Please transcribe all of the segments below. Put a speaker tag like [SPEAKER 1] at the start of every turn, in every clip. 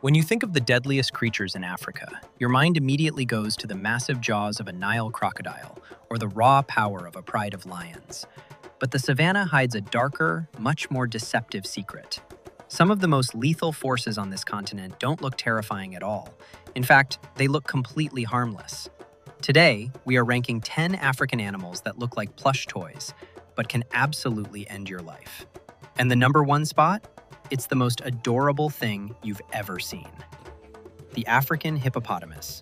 [SPEAKER 1] When you think of the deadliest creatures in Africa, your mind immediately goes to the massive jaws of a Nile crocodile or the raw power of a pride of lions. But the savannah hides a darker, much more deceptive secret. Some of the most lethal forces on this continent don't look terrifying at all. In fact, they look completely harmless. Today, we are ranking 10 African animals that look like plush toys, but can absolutely end your life. And the number one spot? It's the most adorable thing you've ever seen. The African hippopotamus.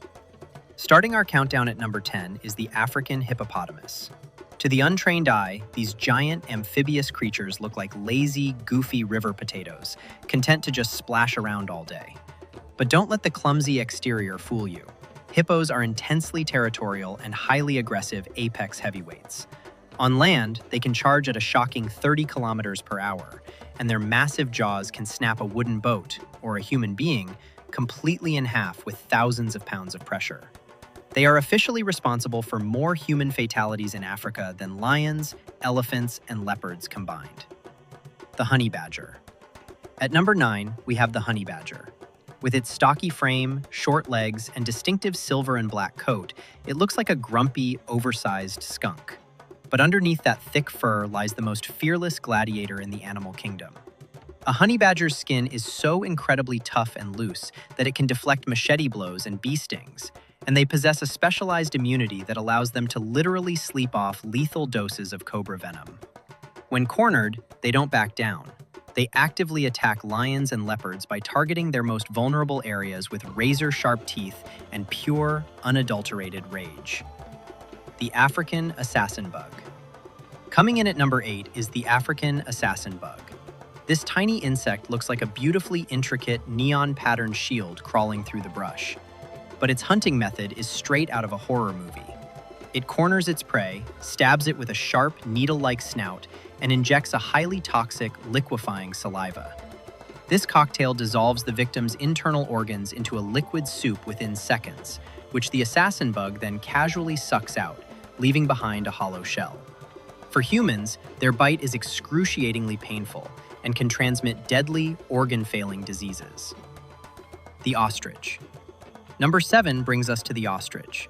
[SPEAKER 1] Starting our countdown at number 10 is the African hippopotamus. To the untrained eye, these giant amphibious creatures look like lazy, goofy river potatoes, content to just splash around all day. But don't let the clumsy exterior fool you. Hippos are intensely territorial and highly aggressive apex heavyweights. On land, they can charge at a shocking 30 kilometers per hour, and their massive jaws can snap a wooden boat, or a human being, completely in half with thousands of pounds of pressure. They are officially responsible for more human fatalities in Africa than lions, elephants, and leopards combined. The honey badger. At number 9, we have the honey badger. With its stocky frame, short legs, and distinctive silver and black coat, it looks like a grumpy, oversized skunk. But underneath that thick fur lies the most fearless gladiator in the animal kingdom. A honey badger's skin is so incredibly tough and loose that it can deflect machete blows and bee stings, and they possess a specialized immunity that allows them to literally sleep off lethal doses of cobra venom. When cornered, they don't back down. They actively attack lions and leopards by targeting their most vulnerable areas with razor-sharp teeth and pure, unadulterated rage. The African assassin bug. Coming in at number 8 is the African assassin bug. This tiny insect looks like a beautifully intricate neon-patterned shield crawling through the brush. But its hunting method is straight out of a horror movie. It corners its prey, stabs it with a sharp, needle-like snout, and injects a highly toxic, liquefying saliva. This cocktail dissolves the victim's internal organs into a liquid soup within seconds, which the assassin bug then casually sucks out, leaving behind a hollow shell. For humans, their bite is excruciatingly painful and can transmit deadly, organ-failing diseases. The ostrich. Number 7 brings us to the ostrich.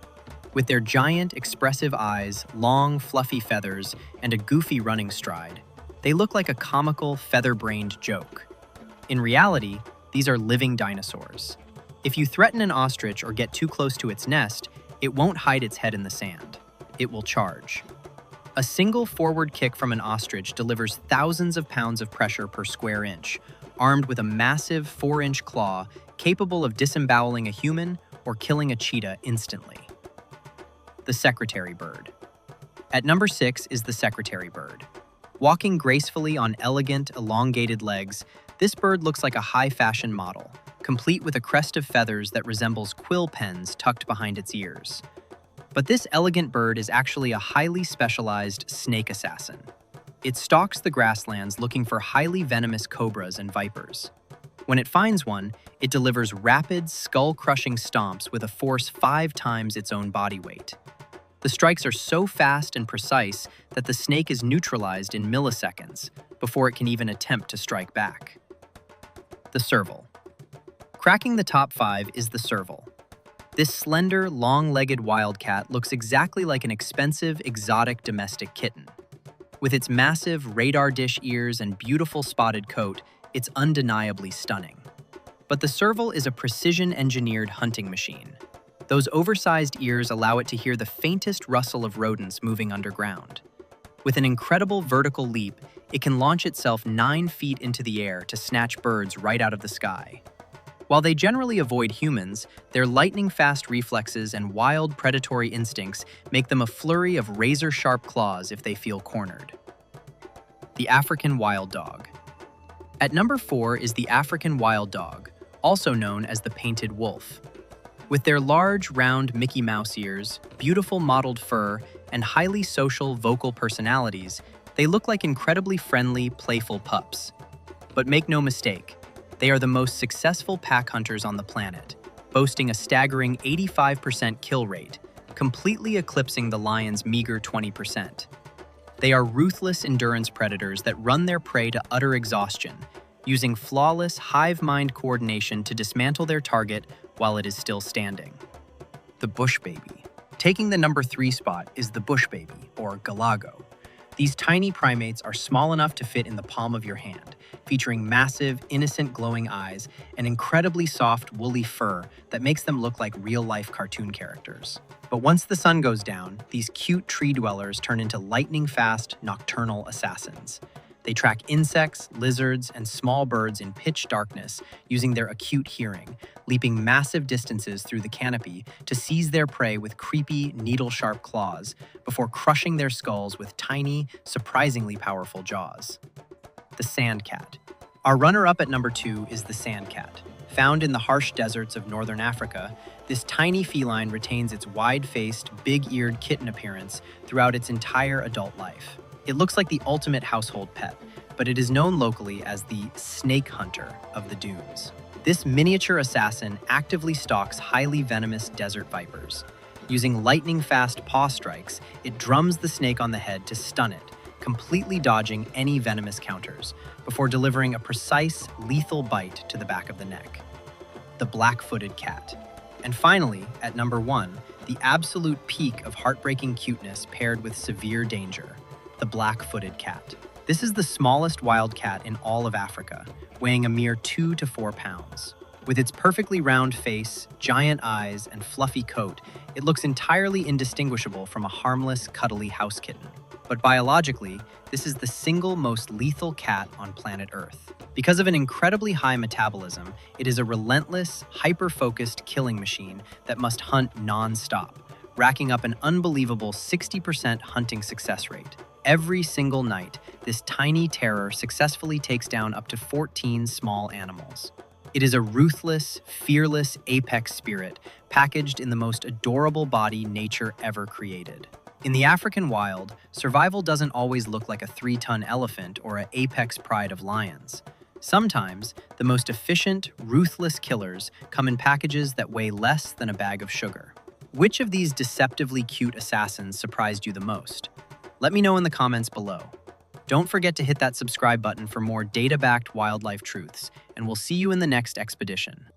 [SPEAKER 1] With their giant, expressive eyes, long, fluffy feathers, and a goofy running stride, they look like a comical, feather-brained joke. In reality, these are living dinosaurs. If you threaten an ostrich or get too close to its nest, it won't hide its head in the sand. It will charge. A single forward kick from an ostrich delivers thousands of pounds of pressure per square inch, armed with a massive 4-inch claw capable of disemboweling a human or killing a cheetah instantly. The secretary bird. At number 6 is the secretary bird. Walking gracefully on elegant, elongated legs, this bird looks like a high-fashion model, complete with a crest of feathers that resembles quill pens tucked behind its ears. But this elegant bird is actually a highly specialized snake assassin. It stalks the grasslands looking for highly venomous cobras and vipers. When it finds one, it delivers rapid, skull-crushing stomps with a force 5 times its own body weight. The strikes are so fast and precise that the snake is neutralized in milliseconds before it can even attempt to strike back. The serval. Cracking the top 5 is the serval. This slender, long-legged wildcat looks exactly like an expensive, exotic domestic kitten. With its massive radar dish ears and beautiful spotted coat, it's undeniably stunning. But the serval is a precision-engineered hunting machine. Those oversized ears allow it to hear the faintest rustle of rodents moving underground. With an incredible vertical leap, it can launch itself 9 feet into the air to snatch birds right out of the sky. While they generally avoid humans, their lightning-fast reflexes and wild predatory instincts make them a flurry of razor-sharp claws if they feel cornered. The African wild dog. At number 4 is the African wild dog, also known as the painted wolf. With their large, round Mickey Mouse ears, beautiful mottled fur, and highly social, vocal personalities, they look like incredibly friendly, playful pups. But make no mistake, they are the most successful pack hunters on the planet, boasting a staggering 85% kill rate, completely eclipsing the lion's meager 20%. They are ruthless endurance predators that run their prey to utter exhaustion, using flawless hive-mind coordination to dismantle their target while it is still standing. The bush baby. Taking the number 3 spot is the bush baby, or galago. These tiny primates are small enough to fit in the palm of your hand, featuring massive, innocent glowing eyes and incredibly soft, woolly fur that makes them look like real-life cartoon characters. But once the sun goes down, these cute tree dwellers turn into lightning-fast, nocturnal assassins. They track insects, lizards, and small birds in pitch darkness using their acute hearing, leaping massive distances through the canopy to seize their prey with creepy, needle-sharp claws before crushing their skulls with tiny, surprisingly powerful jaws. The sand cat. Our runner-up at number 2 is the sand cat. Found in the harsh deserts of northern Africa, this tiny feline retains its wide-faced, big-eared kitten appearance throughout its entire adult life. It looks like the ultimate household pet, but it is known locally as the snake hunter of the dunes. This miniature assassin actively stalks highly venomous desert vipers. Using lightning-fast paw strikes, it drums the snake on the head to stun it, completely dodging any venomous counters, before delivering a precise, lethal bite to the back of the neck. The black-footed cat. And finally, at number 1, the absolute peak of heartbreaking cuteness paired with severe danger. The black-footed cat. This is the smallest wild cat in all of Africa, weighing a mere 2 to 4 pounds. With its perfectly round face, giant eyes, and fluffy coat, it looks entirely indistinguishable from a harmless, cuddly house kitten. But biologically, this is the single most lethal cat on planet Earth. Because of an incredibly high metabolism, it is a relentless, hyper-focused killing machine that must hunt non-stop, racking up an unbelievable 60% hunting success rate. Every single night, this tiny terror successfully takes down up to 14 small animals. It is a ruthless, fearless apex spirit packaged in the most adorable body nature ever created. In the African wild, survival doesn't always look like a 3-ton elephant or an apex pride of lions. Sometimes, the most efficient, ruthless killers come in packages that weigh less than a bag of sugar. Which of these deceptively cute assassins surprised you the most? Let me know in the comments below. Don't forget to hit that subscribe button for more data-backed wildlife truths, and we'll see you in the next expedition.